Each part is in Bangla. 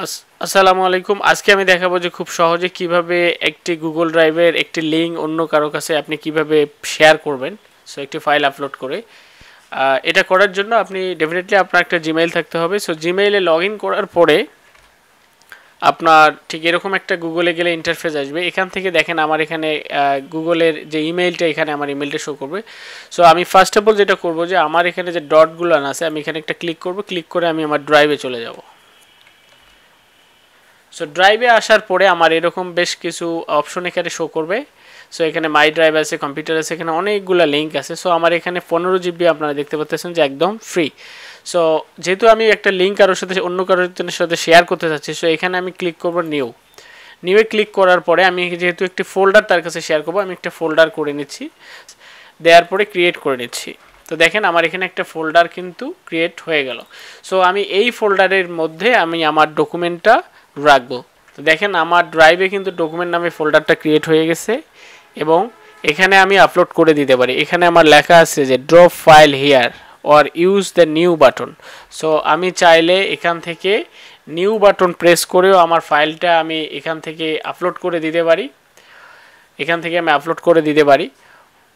আসসালামু আলাইকুম। আজকে আমি দেখাবো যে খুব সহজে কিভাবে একটি গুগল ড্রাইভের একটি লিঙ্ক অন্য কারো কাছে আপনি কিভাবে শেয়ার করবেন। সো একটি ফাইল আপলোড করে এটা করার জন্য আপনি ডেফিনেটলি আপনার একটা জিমেইল থাকতে হবে। সো জিমেইলে লগ ইন করার পরে আপনার ঠিক এরকম একটা গুগলে গেলে ইন্টারফেস আসবে। এখান থেকে দেখেন আমার এখানে গুগলের যে ইমেইলটা, এখানে আমার ইমেইলটা শো করবে। সো আমি ফার্স্ট অফ অল যেটা করব যে আমার এখানে যে ডটগুলো আছে আমি এখানে একটা ক্লিক করব, ক্লিক করে আমি আমার ড্রাইভে চলে যাব। সো ড্রাইভে আসার পরে আমার এরকম বেশ কিছু অপশন এখানে শো করবে। সো এখানে মাই ড্রাইভ আছে, কম্পিউটার আছে, এখানে অনেকগুলো লিঙ্ক আছে। সো আমার এখানে 15 জিবি আপনারা দেখতে পাচ্ছেন যে একদম ফ্রি। সো যেহেতু আমি একটা লিঙ্ক কারোর সাথে অন্য কারোর সাথে শেয়ার করতে চাচ্ছি, সো এখানে আমি ক্লিক করব নিউয়ে ক্লিক করার পরে আমি যেহেতু একটি ফোল্ডার তার কাছে শেয়ার করব, আমি একটা ফোল্ডার করে নিচ্ছি, দেওয়ার পরে ক্রিয়েট করে নিচ্ছি। তো দেখেন আমার এখানে একটা ফোল্ডার কিন্তু ক্রিয়েট হয়ে গেল। সো আমি এই ফোল্ডারের মধ্যে আমি আমার ডকুমেন্টটা রাখবো। তো দেখেন আমার ড্রাইভে কিন্তু ডকুমেন্ট নামে ফোল্ডারটা ক্রিয়েট হয়ে গেছে এবং এখানে আমি আপলোড করে দিতে পারি। এখানে আমার লেখা আছে যে drop file here or use the new button. So আমি চাইলে এখান থেকে নিউ বাটন প্রেস করেও আমার ফাইলটা আমি এখান থেকে আপলোড করে দিতে পারি,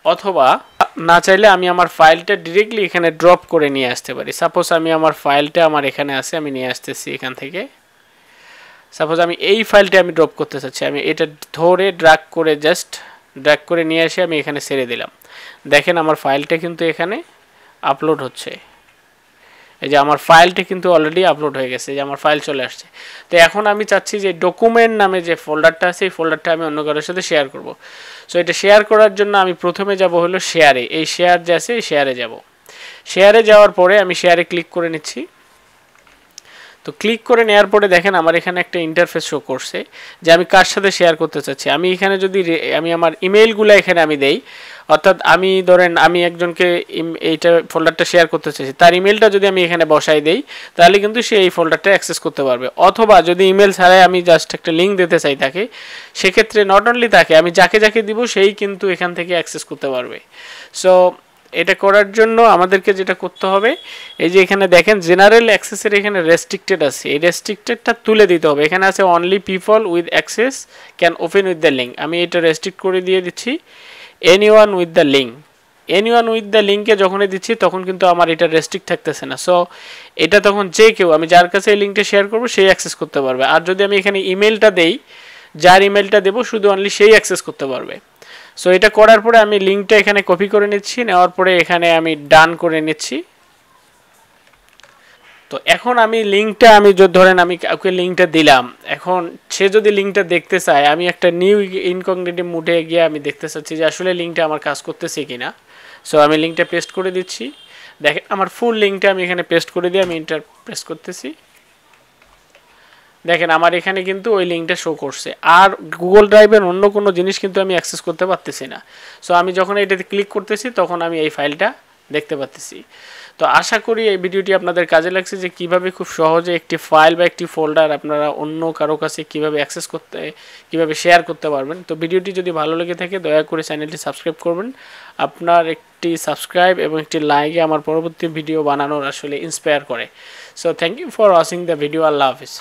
অথবা না চাইলে আমি আমার ফাইলটা ডিরেক্টলি এখানে ড্রপ করে নিয়ে আসতে পারি। সাপোজ আমি আমার ফাইলটা আমার এখানে আছে, আমি নিয়ে আসতেছি এখান থেকে। সাপোজ আমি এই ফাইলটা আমি ড্রপ করতে চাচ্ছি, আমি এটা ধরে ড্র্যাগ করে নিয়ে এসে আমি এখানে ছেড়ে দিলাম। দেখেন আমার ফাইলটা কিন্তু এখানে আপলোড হচ্ছে। এই যে আমার ফাইলটা কিন্তু অলরেডি আপলোড হয়ে গেছে, যে আমার ফাইল চলে আসছে। তো এখন আমি চাচ্ছি যে ডকুমেন্ট নামে যে ফোল্ডারটা আছে এই ফোল্ডারটা আমি অন্য কারোর সাথে শেয়ার করব। সো এটা শেয়ার করার জন্য আমি প্রথমে যাব হলো শেয়ারে। এই শেয়ার যে আছে এই শেয়ারে যাব। শেয়ারে যাওয়ার পরে আমি শেয়ারে ক্লিক করে নিচ্ছি। তো ক্লিক করে নেওয়ার পরে দেখেন আমার এখানে একটা ইন্টারফেস শো করছে যে আমি কার সাথে শেয়ার করতে চাচ্ছি। আমি এখানে যদি আমি আমার ইমেইলগুলো এখানে আমি দেই, অর্থাৎ আমি ধরেন আমি একজনকে এইটা ফোল্ডারটা শেয়ার করতে চাইছি, তার ইমেলটা যদি আমি এখানে বসাই দেই তাহলে কিন্তু সে এই ফোল্ডারটা অ্যাক্সেস করতে পারবে। অথবা যদি ইমেল ছাড়াই আমি জাস্ট একটা লিঙ্ক দিতে চাই তাকে, সেক্ষেত্রে নট অনলি তাকে, আমি যাকে যাকে দিব সেই কিন্তু এখান থেকে অ্যাক্সেস করতে পারবে। সো এটা করার জন্য আমাদেরকে যেটা করতে হবে, এই যে এখানে দেখেন জেনারেল অ্যাক্সেসের এখানে রেস্ট্রিক্টেড আছে, এই রেস্ট্রিক্টেডটা তুলে দিতে হবে। এখানে আছে only people with access can open with the link, আমি এটা রেস্ট্রিক্ট করে দিয়ে দিচ্ছি anyone with the link. Anyone with the লিঙ্কে যখনই দিচ্ছি তখন কিন্তু আমার এটা রেস্ট্রিক্ট থাকতেছে না। সো এটা তখন যে কেউ, আমি যার কাছে এই লিঙ্কটা শেয়ার করবো সেই অ্যাক্সেস করতে পারবে। আর যদি আমি এখানে ইমেলটা দেই, যার ইমেলটা দেবো শুধু অনলি সেই অ্যাক্সেস করতে পারবে। সো এটা করার পরে আমি লিঙ্কটা এখানে কপি করে নিচ্ছি, নেওয়ার পরে এখানে আমি ডান করে নিচ্ছি। তো এখন আমি লিঙ্কটা আমি ধরেন আমি কাউকে লিঙ্কটা দিলাম, এখন সে যদি লিঙ্কটা দেখতে চায়, আমি একটা নিউ ইনকগনিটিভ মোডে গিয়ে আমি দেখতে চাচ্ছি যে আসলে লিঙ্কটা আমার কাজ করতেছে কিনা। সো আমি লিঙ্কটা পেস্ট করে দিচ্ছি। দেখেন আমার ফুল লিঙ্কটা আমি এখানে পেস্ট করে দিয়ে আমি এন্টার প্রেস করতেছি। দেখেন আমার এখানে কিন্তু ওই লিঙ্কটা শো করছে, আর গুগল ড্রাইভের অন্য কোনো জিনিস কিন্তু আমি অ্যাক্সেস করতে পারতেছি না। সো আমি যখন এটাতে ক্লিক করতেছি তখন আমি এই ফাইলটা দেখতে পাচ্ছি। তো আশা করি এই ভিডিওটি আপনাদের কাজে লাগছে, যে কিভাবে খুব সহজে একটি ফাইল বা একটি ফোল্ডার আপনারা অন্য কারো কাছে কিভাবে অ্যাক্সেস করতে, কিভাবে শেয়ার করতে পারবেন। তো ভিডিওটি যদি ভালো লেগে থাকে দয়া করে চ্যানেলটি সাবস্ক্রাইব করবেন। আপনার একটি সাবস্ক্রাইব এবং একটি লাইকে আমার পরবর্তী ভিডিও বানানোর আসলে ইন্সপায়ার করে। So thank you for watching the video. আল্লাহ হাফিজ।